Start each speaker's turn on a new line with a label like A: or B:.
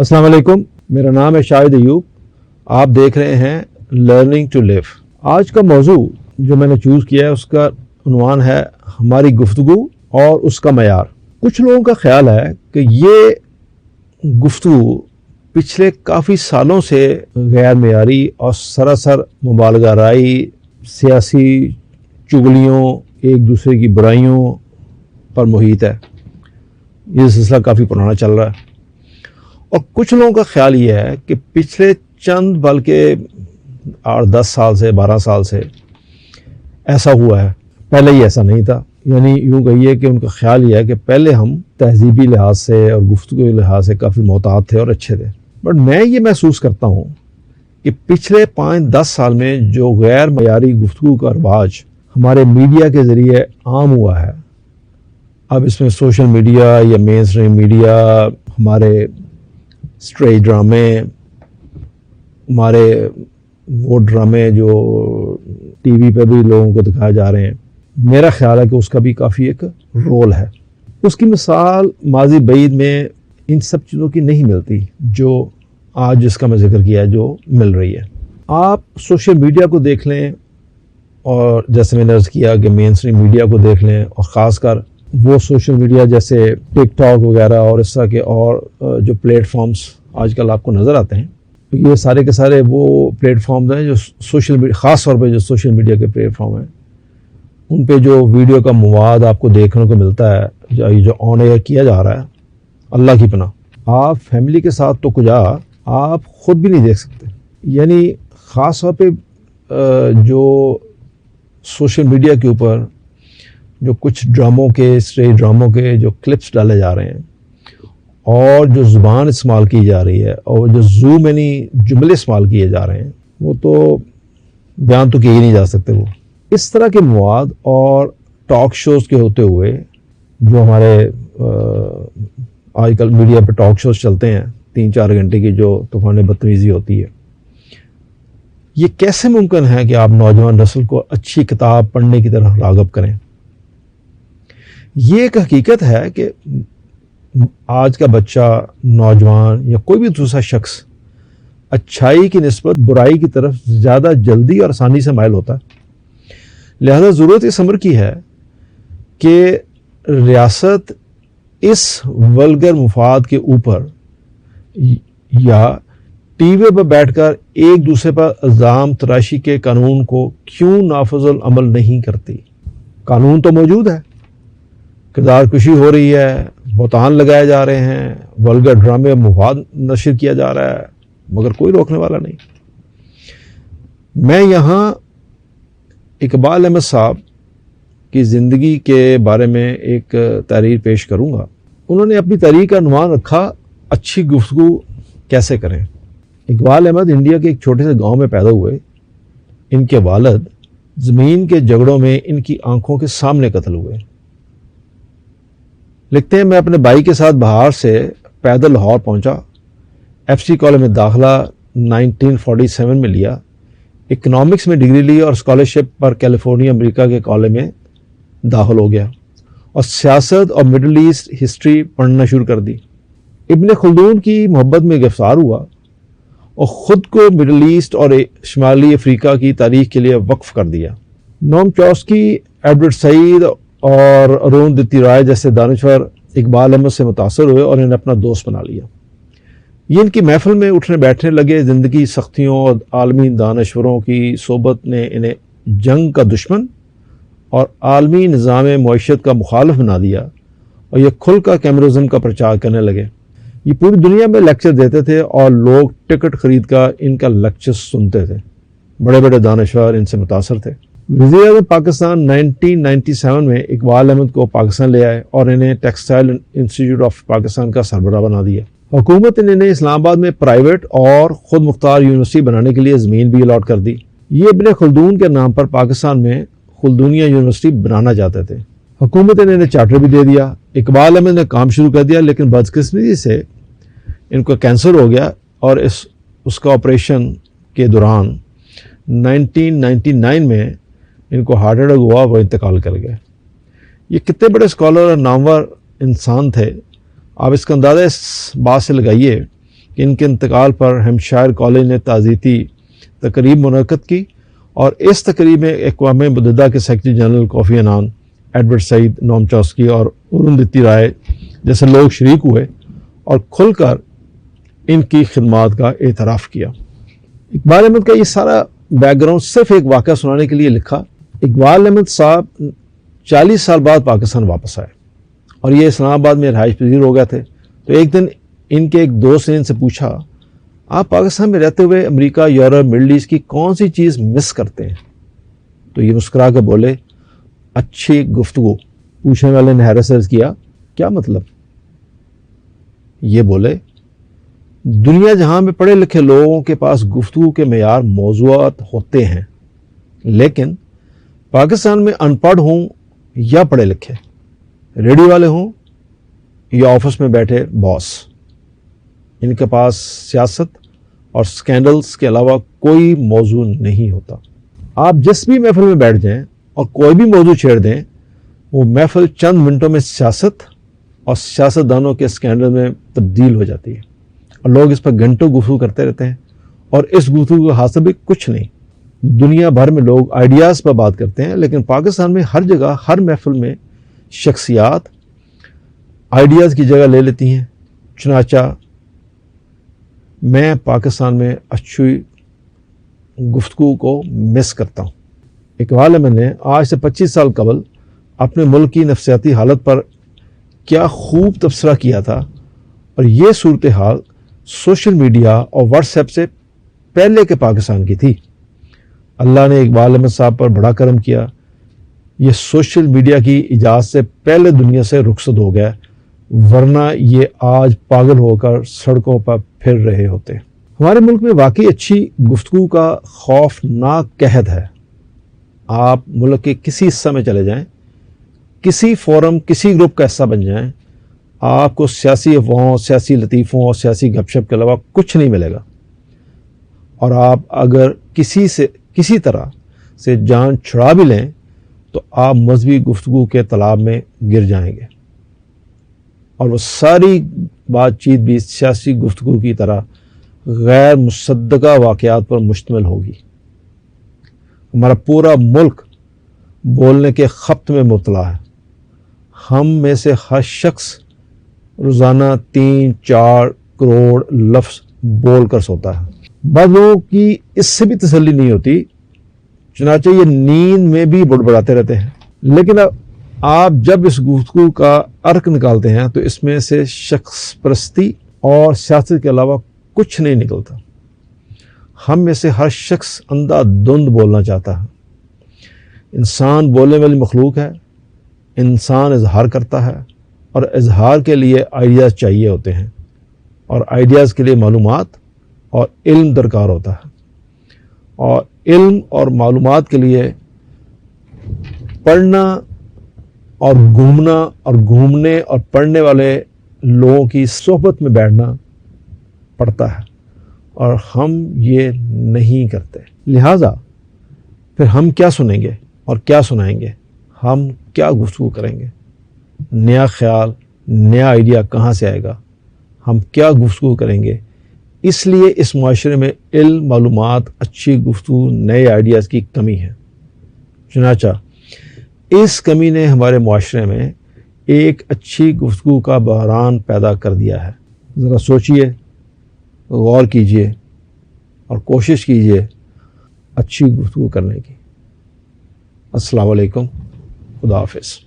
A: السلام علیکم، میرا نام ہے شاہد ایوب. آپ دیکھ رہے ہیں لرننگ ٹو لیو. آج کا موضوع جو میں نے چوز کیا ہے اس کا عنوان ہے ہماری گفتگو اور اس کا معیار. کچھ لوگوں کا خیال ہے کہ یہ گفتگو پچھلے کافی سالوں سے غیر معیاری اور سراسر مبالغہ رائی، سیاسی چغلیوں، ایک دوسرے کی برائیوں پر محیط ہے. یہ سلسلہ کافی پرانا چل رہا ہے. اور کچھ لوگوں کا خیال یہ ہے کہ پچھلے چند بلکہ 8-10 سال سے 12 سال سے ایسا ہوا ہے، پہلے ہی ایسا نہیں تھا. یعنی یوں کہیے کہ ان کا خیال یہ ہے کہ پہلے ہم تہذیبی لحاظ سے اور گفتگو کے لحاظ سے کافی محتاط تھے اور اچھے تھے. بٹ میں یہ محسوس کرتا ہوں کہ پچھلے 5-10 سال میں جو غیر معیاری گفتگو کا رواج ہمارے میڈیا کے ذریعے عام ہوا ہے، اب اس میں سوشل میڈیا یا مین اسٹریم میڈیا، ہمارے اسٹریج ڈرامے، ہمارے وہ ڈرامے جو ٹی وی پہ بھی لوگوں کو دکھائے جا رہے ہیں، میرا خیال ہے کہ اس کا بھی کافی ایک رول ہے. اس کی مثال ماضی بعید میں ان سب چیزوں کی نہیں ملتی جو آج جس کا میں ذکر کیا جو مل رہی ہے. آپ سوشل میڈیا کو دیکھ لیں، اور جیسے میں نے عرض کیا کہ مین اسٹریم میڈیا کو دیکھ لیں، اور خاص کر وہ سوشل میڈیا جیسے ٹک ٹاک وغیرہ اور اس طرح کے اور جو پلیٹ فارمز آج کل آپ کو نظر آتے ہیں، یہ سارے کے سارے وہ پلیٹ فارمز ہیں جو سوشل میڈیا، خاص طور پہ جو سوشل میڈیا کے پلیٹ فارم ہیں، ان پہ جو ویڈیو کا مواد آپ کو دیکھنے کو ملتا ہے، جو آن ایئر کیا جا رہا ہے، اللہ کی پناہ، آپ فیملی کے ساتھ تو کجا آپ خود بھی نہیں دیکھ سکتے. یعنی خاص طور پہ جو سوشل میڈیا کے اوپر جو کچھ ڈراموں کے، اسٹریج ڈراموں کے جو کلپس ڈالے جا رہے ہیں، اور جو زبان استعمال کی جا رہی ہے، اور جو زوم یعنی جملے استعمال کیے جا رہے ہیں، وہ تو بیان تو کیے ہی نہیں جا سکتے. وہ اس طرح کے مواد اور ٹاک شوز کے ہوتے ہوئے جو ہمارے آج کل میڈیا پہ ٹاک شوز چلتے ہیں 3-4 گھنٹے کی، جو طوفان بدتمیزی ہوتی ہے، یہ کیسے ممکن ہے کہ آپ نوجوان نسل کو اچھی کتاب پڑھنے کی طرف راغب کریں؟ یہ ایک حقیقت ہے کہ آج کا بچہ، نوجوان یا کوئی بھی دوسرا شخص اچھائی کی نسبت برائی کی طرف زیادہ جلدی اور آسانی سے مائل ہوتا ہے. لہذا ضرورت اس امر کی ہے کہ ریاست اس ولگر مفاد کے اوپر یا ٹی وی پر بیٹھ کر ایک دوسرے پر الزام تراشی کے قانون کو کیوں نافذ العمل نہیں کرتی؟ قانون تو موجود ہے، کردار کشی ہو رہی ہے، بہتان لگائے جا رہے ہیں، ولگر ڈرامے مفاد نشر کیا جا رہا ہے، مگر کوئی روکنے والا نہیں. میں یہاں اقبال احمد صاحب کی زندگی کے بارے میں ایک تحریر پیش کروں گا. انہوں نے اپنی تحریر کا عنوان رکھا اچھی گفتگو کیسے کریں. اقبال احمد انڈیا کے ایک چھوٹے سے گاؤں میں پیدا ہوئے. ان کے والد زمین کے جھگڑوں میں ان کی آنکھوں کے سامنے قتل ہوئے. لکھتے ہیں، میں اپنے بھائی کے ساتھ بہار سے پیدل لاہور پہنچا. ایف سی کالج میں داخلہ 1947 میں لیا. اکنامکس میں ڈگری لی اور اسکالرشپ پر کیلیفورنیا امریکہ کے کالج میں داخل ہو گیا اور سیاست اور مڈل ایسٹ ہسٹری پڑھنا شروع کر دی. ابن خلدون کی محبت میں گرفتار ہوا اور خود کو مڈل ایسٹ اور شمالی افریقہ کی تاریخ کے لیے وقف کر دیا. نوم چوسکی، ایڈورڈ سعید اور اروندھتی رائے جیسے دانشور اقبال احمد سے متاثر ہوئے اور انہیں اپنا دوست بنا لیا. یہ ان کی محفل میں اٹھنے بیٹھنے لگے. زندگی سختیوں اور عالمی دانشوروں کی صحبت نے انہیں جنگ کا دشمن اور عالمی نظام معیشت کا مخالف بنا دیا، اور یہ کھل کر کیمرزم کا پرچار کرنے لگے. یہ پوری دنیا میں لیکچر دیتے تھے اور لوگ ٹکٹ خرید کر ان کا لیکچر سنتے تھے. بڑے بڑے دانشور ان سے متاثر تھے. وزیر اعظم پاکستان 1997 میں اقبال احمد کو پاکستان لے آئے اور انہیں ٹیکسٹائل انسٹیٹیوٹ آف پاکستان کا سربراہ بنا دیا. حکومت نے انہیں اسلام آباد میں پرائیویٹ اور خود مختار یونیورسٹی بنانے کے لیے زمین بھی الاٹ کر دی. یہ ابن خلدون کے نام پر پاکستان میں خلدونیہ یونیورسٹی بنانا چاہتے تھے. حکومت نے انہیں چارٹر بھی دے دیا. اقبال احمد نے کام شروع کر دیا، لیکن بدقسمتی سے ان کو کینسر ہو گیا اور اس کا آپریشن کے دوران 1999 میں ان کو ہارٹ اٹیک ہوا، وہ انتقال کر گئے. یہ کتنے بڑے اسکالر اور نامور انسان تھے. آپ اس کا اندازہ اس بات سے لگائیے کہ ان کے انتقال پر ہیمپشائر کالج نے تعزیتی تقریب منعقد کی، اور اس تقریب میں اقوام متحدہ کے secretary general Kofi Annan, Edward Said, Noam Chomsky اور اروندھتی رائے جیسے لوگ شریک ہوئے اور کھل کر ان کی خدمات کا اعتراف کیا۔ اقبال احمد کا یہ سارا بیک گراؤنڈ صرف ایک واقعہ سنانے کے لیے لکھا۔ اقبال احمد صاحب 40 سال بعد پاکستان واپس آئے اور یہ اسلام آباد میں رہائش پذیر ہو گئے تھے۔ تو ایک دن ان کے ایک دوست نے ان سے پوچھا، آپ پاکستان میں رہتے ہوئے امریکہ، یورپ، مڈل ایسٹ کی کون سی چیز مس کرتے ہیں؟ تو یہ مسکرا کے بولے، اچھی گفتگو۔ پوچھنے والے نے حیرت سے عرض کیا، کیا مطلب؟ یہ بولے، دنیا جہاں میں پڑھے لکھے لوگوں کے پاس گفتگو کے معیار موضوعات ہوتے ہیں، لیکن پاکستان میں ان پڑھ ہوں یا پڑھے لکھے، ریڈیو والے ہوں یا آفس میں بیٹھے باس، ان کے پاس سیاست اور سکینڈلز کے علاوہ کوئی موضوع نہیں ہوتا۔ آپ جس بھی محفل میں بیٹھ جائیں اور کوئی بھی موضوع چھیڑ دیں، وہ محفل چند منٹوں میں سیاست اور سیاستدانوں کے سکینڈل میں تبدیل ہو جاتی ہے، اور لوگ اس پر گھنٹوں گفتگو کرتے رہتے ہیں، اور اس گفتگو کا حاصل بھی کچھ نہیں۔ دنیا بھر میں لوگ آئیڈیاز پر بات کرتے ہیں، لیکن پاکستان میں ہر جگہ، ہر محفل میں شخصیات آئیڈیاز کی جگہ لے لیتی ہیں۔ چنانچہ میں پاکستان میں اچھی گفتگو کو مس کرتا ہوں۔ اقبال احمد نے آج سے 25 سال قبل اپنے ملک کی نفسیاتی حالت پر کیا خوب تبصرہ کیا تھا، اور یہ صورتحال سوشل میڈیا اور واٹس ایپ سے پہلے کے پاکستان کی تھی۔ اللہ نے اقبال احمد صاحب پر بڑا کرم کیا، یہ سوشل میڈیا کی ایجاد سے پہلے دنیا سے رخصت ہو گیا، ورنہ یہ آج پاگل ہو کر سڑکوں پر پھر رہے ہوتے۔ ہمارے ملک میں واقعی اچھی گفتگو کا خوفناک قحط ہے۔ آپ ملک کے کسی حصہ میں چلے جائیں، کسی فورم، کسی گروپ کا حصہ بن جائیں، آپ کو سیاسی افواہوں، سیاسی لطیفوں اور سیاسی گپ شپ کے علاوہ کچھ نہیں ملے گا، اور آپ اگر کسی طرح سے جان چھڑا بھی لیں تو آپ مذہبی گفتگو کے تالاب میں گر جائیں گے، اور وہ ساری بات چیت بھی سیاسی گفتگو کی طرح غیر مصدقہ واقعات پر مشتمل ہوگی۔ ہمارا پورا ملک بولنے کے خبط میں مبتلا ہے۔ ہم میں سے ہر شخص روزانہ 3-4 کروڑ لفظ بول کر سوتا ہے۔ بعض لوگوں کی اس سے بھی تسلی نہیں ہوتی، چنانچہ یہ نیند میں بھی بڑبڑاتے رہتے ہیں۔ لیکن آپ جب اس گفتگو کا ارک نکالتے ہیں تو اس میں سے شخص پرستی اور سیاست کے علاوہ کچھ نہیں نکلتا۔ ہم میں سے ہر شخص اندھا دھند بولنا چاہتا ہے۔ انسان بولنے والی مخلوق ہے، انسان اظہار کرتا ہے، اور اظہار کے لیے آئیڈیاز چاہیے ہوتے ہیں، اور آئیڈیاز کے لیے معلومات اور علم درکار ہوتا ہے، اور علم اور معلومات کے لیے پڑھنا اور گھومنا اور گھومنے اور پڑھنے والے لوگوں کی صحبت میں بیٹھنا پڑتا ہے، اور ہم یہ نہیں کرتے۔ لہٰذا پھر ہم کیا سنیں گے اور کیا سنائیں گے؟ ہم کیا گفتگو کریں گے؟ نیا خیال، نیا آئیڈیا کہاں سے آئے گا؟ ہم کیا گفتگو کریں گے؟ اس لیے اس معاشرے میں علم، معلومات، اچھی گفتگو، نئے آئیڈیاز کی کمی ہے۔ چنانچہ اس کمی نے ہمارے معاشرے میں ایک اچھی گفتگو کا بحران پیدا کر دیا ہے۔ ذرا سوچئے، غور کیجئے اور کوشش کیجئے اچھی گفتگو کرنے کی۔ السلام علیکم، خدا حافظ۔